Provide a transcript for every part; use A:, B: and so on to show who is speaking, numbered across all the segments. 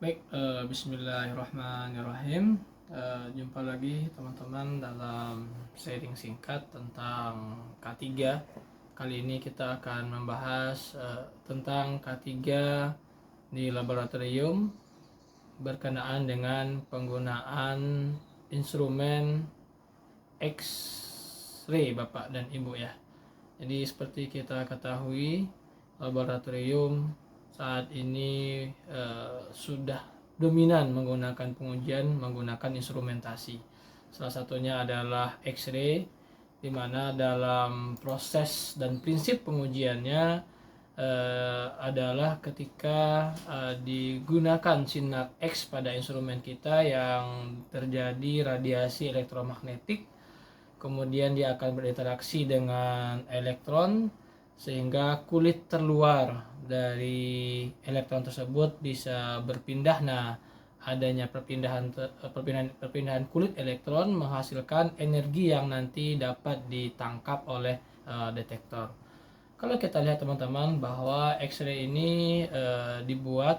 A: Baik, bismillahirrahmanirrahim. Jumpa lagi teman-teman dalam sharing singkat tentang K3. Kali ini kita akan membahas tentang K3 di laboratorium berkenaan dengan penggunaan instrumen X-ray Bapak dan Ibu ya. Jadi seperti kita ketahui, laboratorium saat ini sudah dominan menggunakan pengujian menggunakan instrumentasi. Salah satunya adalah X-ray, di mana dalam proses dan prinsip pengujiannya adalah ketika digunakan sinar X pada instrumen kita yang terjadi radiasi elektromagnetik, kemudian dia akan berinteraksi dengan elektron sehingga kulit terluar dari elektron tersebut bisa berpindah. Nah, adanya perpindahan kulit elektron menghasilkan energi yang nanti dapat ditangkap oleh detektor. Kalau kita lihat teman-teman bahwa X-ray ini dibuat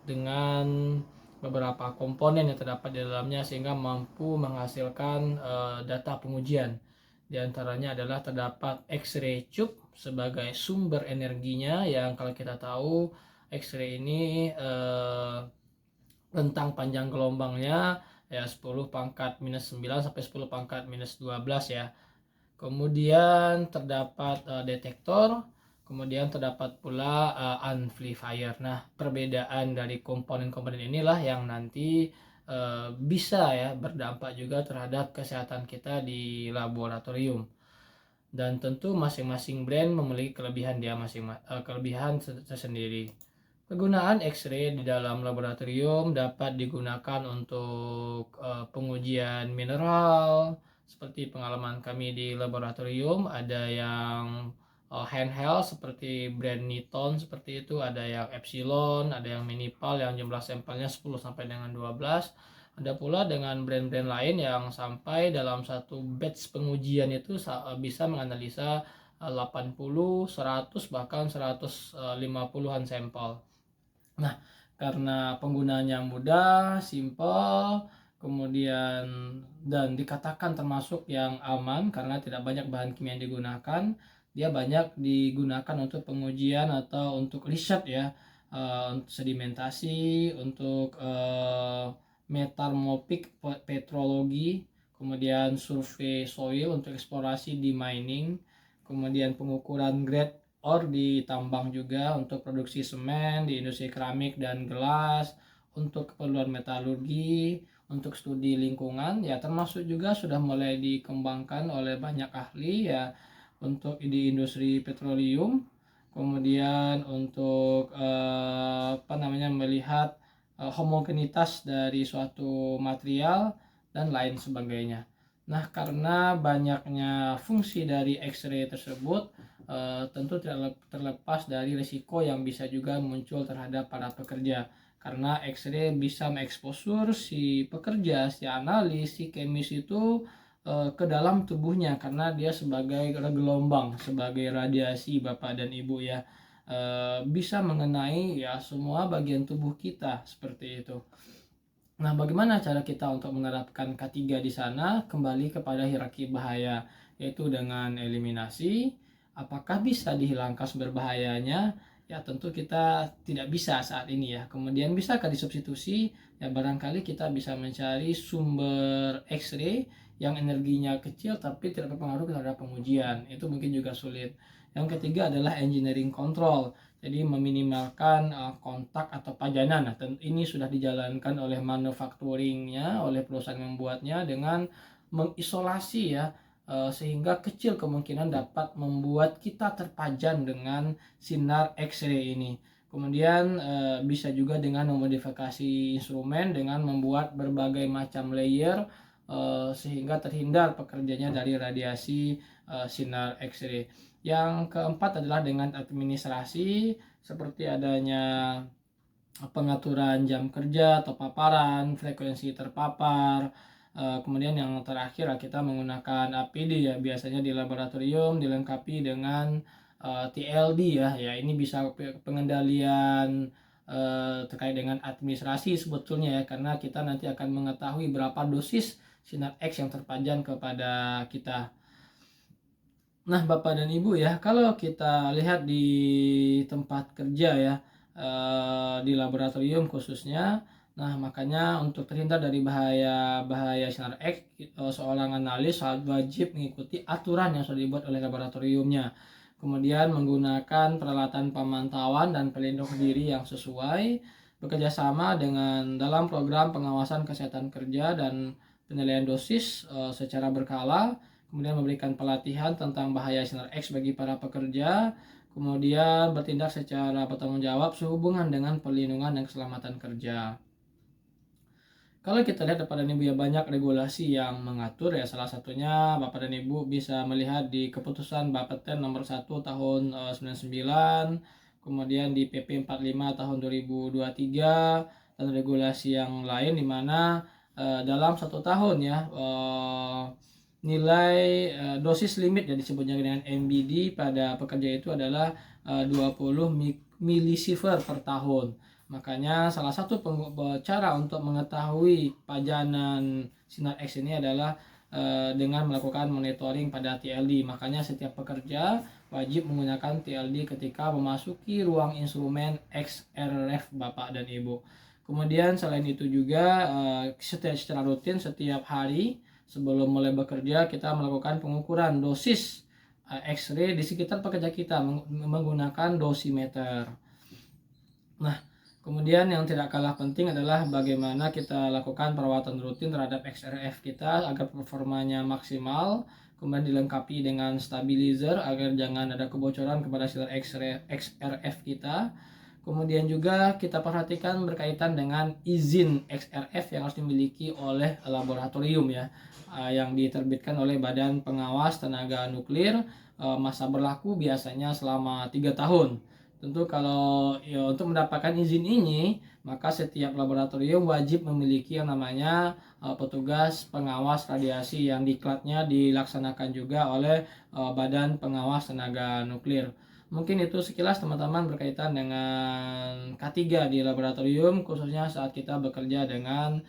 A: dengan beberapa komponen yang terdapat di dalamnya sehingga mampu menghasilkan data pengujian. Di antaranya adalah terdapat X-ray tube sebagai sumber energinya, yang kalau kita tahu X-ray ini rentang panjang gelombangnya ya 10 pangkat minus 9 sampai 10 pangkat minus 12 ya. Kemudian terdapat detektor, kemudian terdapat pula amplifier. Nah, perbedaan dari komponen-komponen inilah yang nanti bisa ya berdampak juga terhadap kesehatan kita di laboratorium. Dan tentu masing-masing brand memiliki kelebihan kelebihan tersendiri. Penggunaan X-ray di dalam laboratorium dapat digunakan untuk pengujian mineral. Seperti pengalaman kami di laboratorium, ada yang handheld seperti brand Niton seperti itu, ada yang Epsilon, ada yang Minipal yang jumlah sampelnya 10 sampai dengan 12. Ada pula dengan brand-brand lain yang sampai dalam satu batch pengujian itu bisa menganalisa 80, 100 bahkan 150-an sampel. Nah, karena penggunaannya mudah, simple, kemudian dan dikatakan termasuk yang aman karena tidak banyak bahan kimia yang digunakan, dia banyak digunakan untuk pengujian atau untuk riset ya, untuk sedimentasi, untuk metamorphic petrologi, kemudian survei soil untuk eksplorasi di mining, kemudian pengukuran grade ore di tambang juga, untuk produksi semen di industri keramik dan gelas, untuk keperluan metalurgi, untuk studi lingkungan ya, termasuk juga sudah mulai dikembangkan oleh banyak ahli ya untuk di industri petroleum. Kemudian untuk melihat homogenitas dari suatu material dan lain sebagainya. Nah, karena banyaknya fungsi dari X-ray tersebut, tentu tidak terlepas dari risiko yang bisa juga muncul terhadap para pekerja. Karena X-ray bisa mengeksposur si pekerja, si analis, si kemis itu ke dalam tubuhnya, karena dia sebagai gelombang, sebagai radiasi Bapak dan Ibu ya. Bisa mengenai ya semua bagian tubuh kita seperti itu. Nah, bagaimana cara kita untuk menerapkan K3 di sana? Kembali kepada hierarki bahaya, yaitu dengan eliminasi. Apakah bisa dihilangkan sumber bahayanya? Ya, tentu kita tidak bisa saat ini ya. Kemudian bisakah disubstitusi? Ya, barangkali kita bisa mencari sumber X-ray yang energinya kecil tapi tidak berpengaruh terhadap pengujian. Itu mungkin juga sulit. Yang ketiga adalah engineering control, jadi meminimalkan kontak atau pajanan. Nah, ini sudah dijalankan oleh manufacturingnya, oleh perusahaan yang membuatnya dengan mengisolasi ya, sehingga kecil kemungkinan dapat membuat kita terpajan dengan sinar X-ray ini. Kemudian bisa juga dengan memodifikasi instrumen dengan membuat berbagai macam layer sehingga terhindar pekerjanya dari radiasi sinar X-ray. Yang keempat adalah dengan administrasi, seperti adanya pengaturan jam kerja atau paparan, frekuensi terpapar. Kemudian yang terakhir kita menggunakan APD ya, biasanya di laboratorium dilengkapi dengan TLD ya. Ya, ini bisa pengendalian terkait dengan administrasi sebetulnya ya, karena kita nanti akan mengetahui berapa dosis sinar X yang terpajan kepada kita. Nah, Bapak dan Ibu ya, kalau kita lihat di tempat kerja ya, di laboratorium khususnya, nah makanya untuk terhindar dari bahaya sinar X, seorang analis wajib mengikuti aturan yang sudah dibuat oleh laboratoriumnya. Kemudian menggunakan peralatan pemantauan dan pelindung diri yang sesuai, bekerja sama dengan dalam program pengawasan kesehatan kerja dan penilaian dosis secara berkala, kemudian memberikan pelatihan tentang bahaya sinar X bagi para pekerja, kemudian bertindak secara bertanggung jawab sehubungan dengan perlindungan dan keselamatan kerja. Kalau kita lihat Bapak dan Ibu ya, banyak regulasi yang mengatur ya, salah satunya Bapak dan Ibu bisa melihat di keputusan Bapeten nomor 1 tahun 99, kemudian di PP 45 tahun 2023, dan regulasi yang lain di mana dalam 1 tahun ya, nilai dosis limit yang disebutnya dengan MBD pada pekerja itu adalah 20 milisievert per tahun. Makanya salah satu cara untuk mengetahui pajanan sinar X ini adalah dengan melakukan monitoring pada TLD. Makanya setiap pekerja wajib menggunakan TLD ketika memasuki ruang instrumen XRF Bapak dan Ibu. Kemudian selain itu juga secara rutin setiap hari sebelum mulai bekerja kita melakukan pengukuran dosis X-ray di sekitar pekerja kita menggunakan dosimeter. Nah, kemudian yang tidak kalah penting adalah bagaimana kita lakukan perawatan rutin terhadap XRF kita agar performanya maksimal, kemudian dilengkapi dengan stabilizer agar jangan ada kebocoran kepada sinar XRF kita. Kemudian juga kita perhatikan berkaitan dengan izin XRF yang harus dimiliki oleh laboratorium ya, yang diterbitkan oleh Badan Pengawas Tenaga Nuklir. Masa berlaku biasanya selama 3 tahun. Tentu kalau ya, untuk mendapatkan izin ini, maka setiap laboratorium wajib memiliki yang namanya petugas pengawas radiasi yang diklatnya dilaksanakan juga oleh Badan Pengawas Tenaga Nuklir. Mungkin itu sekilas teman-teman berkaitan dengan K3 di laboratorium, khususnya saat kita bekerja dengan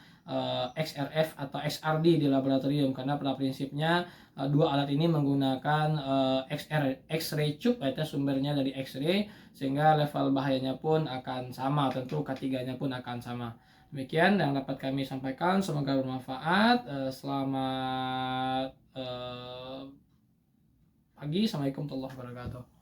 A: XRF atau XRD di laboratorium, karena pada prinsipnya dua alat ini menggunakan X-ray tube, yaitu sumbernya dari X-ray, sehingga level bahayanya pun akan sama, tentu K3-nya pun akan sama. Demikian yang dapat kami sampaikan, semoga bermanfaat. Selamat pagi, assalamualaikum warahmatullahi wabarakatuh.